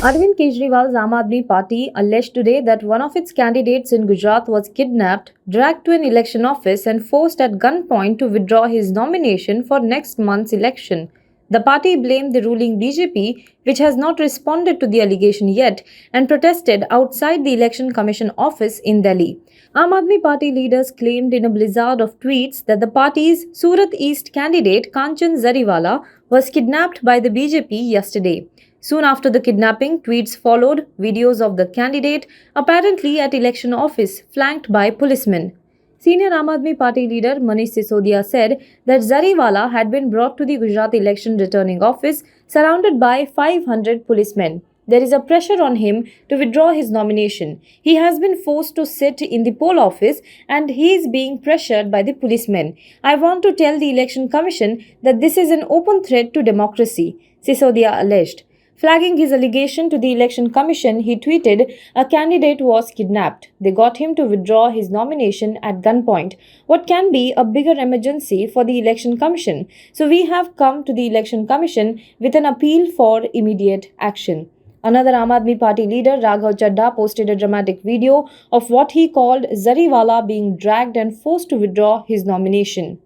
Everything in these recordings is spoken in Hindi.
Arvind Kejriwal's Aam Aadmi Party alleged today that one of its candidates in Gujarat was kidnapped, dragged to an election office, and forced at gunpoint to withdraw his nomination for next month's election. The party blamed the ruling BJP, which has not responded to the allegation yet, and protested outside the Election Commission office in Delhi. Aam Aadmi Party leaders claimed in a blizzard of tweets that the party's Surat East candidate Kanchan Zariwala was kidnapped by the BJP yesterday. Soon after the kidnapping, tweets followed videos of the candidate apparently at election office flanked by policemen. Senior Aam Aadmi Party leader Manish Sisodia said that Zariwala had been brought to the Gujarat election returning office surrounded by 500 policemen. There is a pressure on him to withdraw his nomination. He has been forced to sit in the poll office and he is being pressured by the policemen. I want to tell the Election Commission that this is an open threat to democracy, Sisodia alleged. Flagging his allegation to the Election Commission, he tweeted, "A candidate was kidnapped. They got him to withdraw his nomination at gunpoint. What can be a bigger emergency for the Election Commission? So we have come to the Election Commission with an appeal for immediate action." Another Aam Aadmi Party leader, Raghav Chadha, posted a dramatic video of what he called Zariwala being dragged and forced to withdraw his nomination.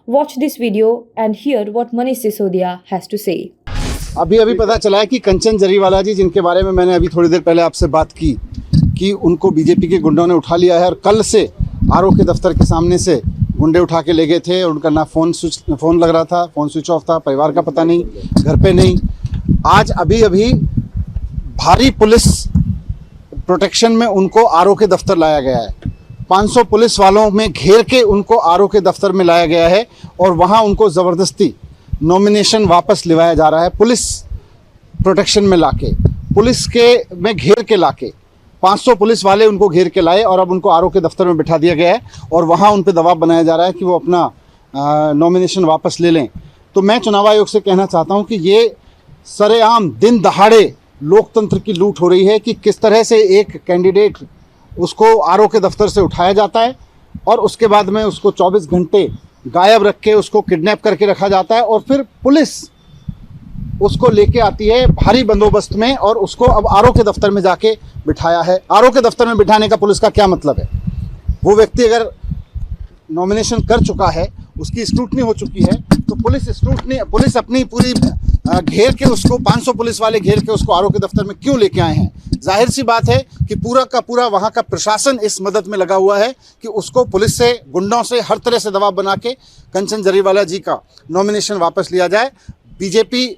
Watch this video and hear what Manish Sisodia has to say. अभी पता चला है कि कंचन जरीवाला जी, जिनके बारे में मैंने अभी थोड़ी देर पहले आपसे बात की कि उनको बीजेपी के गुंडों ने उठा लिया है और कल से आरओ के दफ्तर के सामने से गुंडे उठा के ले गए थे। उनका ना फ़ोन लग रहा था, फ़ोन स्विच ऑफ था, परिवार का पता नहीं, घर पे नहीं। आज अभी भारी पुलिस प्रोटेक्शन में उनको आरओ के दफ्तर लाया गया है। 500 पुलिस वालों में घेर के उनको आरओ के दफ्तर में लाया गया है और वहाँ उनको ज़बरदस्ती नॉमिनेशन वापस लिवाया जा रहा है। पुलिस प्रोटेक्शन में लाके, पुलिस के में घेर के लाके 500 पुलिस वाले उनको घेर के लाए और अब उनको आरओ के दफ्तर में बिठा दिया गया है और वहाँ उन पे दबाव बनाया जा रहा है कि वो अपना नॉमिनेशन वापस ले लें। तो मैं चुनाव आयोग से कहना चाहता हूँ कि ये सरेआम दिन दहाड़े लोकतंत्र की लूट हो रही है कि किस तरह से एक कैंडिडेट उसको आरओ के दफ्तर से उठाया जाता है और उसके बाद में उसको 24 घंटे गायब रख के उसको किडनैप करके रखा जाता है और फिर पुलिस उसको लेके आती है भारी बंदोबस्त में और उसको अब आरओ के दफ्तर में जाके बिठाया है। आरओ के दफ्तर में बिठाने का पुलिस का क्या मतलब है? वो व्यक्ति अगर नॉमिनेशन कर चुका है, उसकी स्क्रूटनी हो चुकी है, तो पुलिस अपनी पूरी घेर के उसको 500 पुलिस वाले घेर के उसको आरओ के दफ्तर में क्यों लेके आए हैं? जाहिर सी बात है कि पूरा का पूरा वहाँ का प्रशासन इस मदद में लगा हुआ है कि उसको पुलिस से, गुंडों से हर तरह से दबाव बना के कंचन जरीवाला जी का नॉमिनेशन वापस लिया जाए। बीजेपी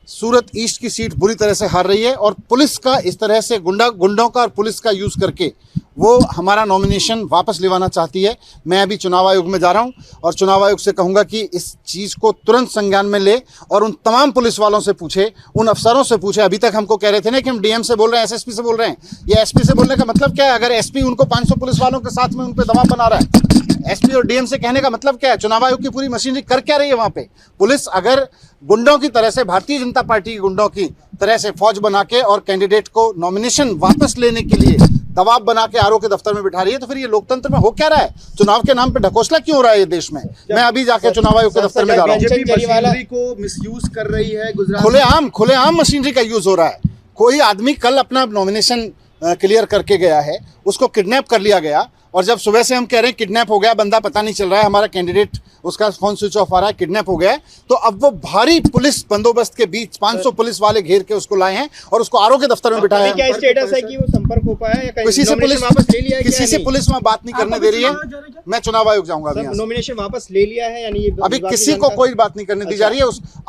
सूरत ईस्ट की सीट बुरी तरह से हार रही है और पुलिस का इस तरह से गुंडों का और पुलिस का यूज़ करके वो हमारा नॉमिनेशन वापस लिवाना चाहती है। मैं अभी चुनाव आयोग में जा रहा हूं और चुनाव आयोग से कहूंगा कि इस चीज़ को तुरंत संज्ञान में ले और उन तमाम पुलिस वालों से पूछे, उन अफसरों से पूछे। अभी तक हमको कह रहे थे ना कि हम डीएम से बोल रहे हैं, एसएसपी से बोल रहे हैं। ये एसपी से बोलने का मतलब क्या है? अगर एसपी उनको 500 पुलिस वालों के साथ में उन पर दबाव बना रहा है, एसपी और डीएम से कहने का मतलब क्या है? चुनाव आयोग की पूरी मशीनरी कर क्या रही है वहाँ पे? पुलिस अगर गुंडों की तरह से, भारतीय जनता पार्टी के गुंडों की तरह से फौज बना के और कैंडिडेट को नॉमिनेशन वापस लेने के लिए दबाव बना के आरओ के दफ्तर में बिठा रही है, तो फिर ये लोकतंत्र में हो क्या रहा है? चुनाव के नाम पे ढकोसला क्यों हो रहा है ये देश में? मैं अभी जाके चुनाव आयोग के दफ्तर में जा रहा हूँ। मशीनरी को मिसयूज कर रही है गुजरात, खुलेआम मशीनरी का यूज हो रहा है। कोई आदमी कल अपना नॉमिनेशन क्लियर करके गया है, उसको किडनैप कर लिया गया और जब सुबह से हम कह रहे हैं किडनैप हो गया, बंदा पता नहीं चल रहा है, हमारा कैंडिडेट, उसका फोन स्विच ऑफ आ रहा है, किडनैप हो गया है, तो अब वो भारी पुलिस बंदोबस्त के बीच 500 पुलिस वाले घेर के उसको लाए हैं और उसको आरओ के दफ्तर में बिठाया है। क्या स्टेटस है कि वो संपर्क हो पाया या किसी से पुलिस वापस ले लिया है? किसी से पुलिस में बात नहीं करने दे रही है। मैं चुनाव आयोग जाऊंगा अभी। नॉमिनेशन वापस ले लिया है यानी अभी किसी को कोई बात नहीं करने दी जा रही है।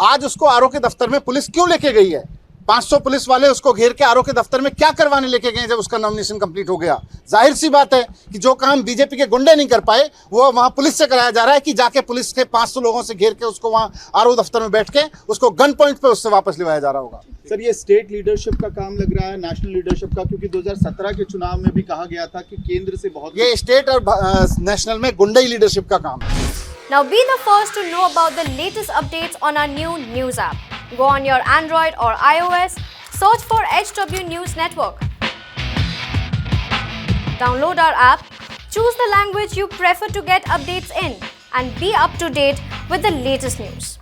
आज उसको आरओ के दफ्तर में पुलिस क्यों लेके गई है? 500 पुलिस वाले उसको घेर के आरओ के दफ्तर में क्या करवाने लेके गए जब उसका नॉमिनेशन कंप्लीट हो गया? जाहिर सी बात है कि जो काम बीजेपी के गुंडे नहीं कर पाए वो वहां पुलिस से कराया जा रहा है कि जाके पुलिस के 500 लोगों से घेर के उसको वहां आरओ दफ्तर में बैठ के उसको गन पॉइंट पे उससे वापस लिवाया जा रहा होगा। सर, ये स्टेट लीडरशिप का काम लग रहा है, नेशनल लीडरशिप का, क्योंकि 2017 के चुनाव में भी कहा गया था कि केंद्र से बहुत, ये स्टेट और नेशनल में गुंडई लीडरशिप का काम है। Now be the first to know about the latest updates on our new news app. Go on your Android or iOS, search for HW News Network. Download our app, choose the language you prefer to get updates in, and be up to date with the latest news.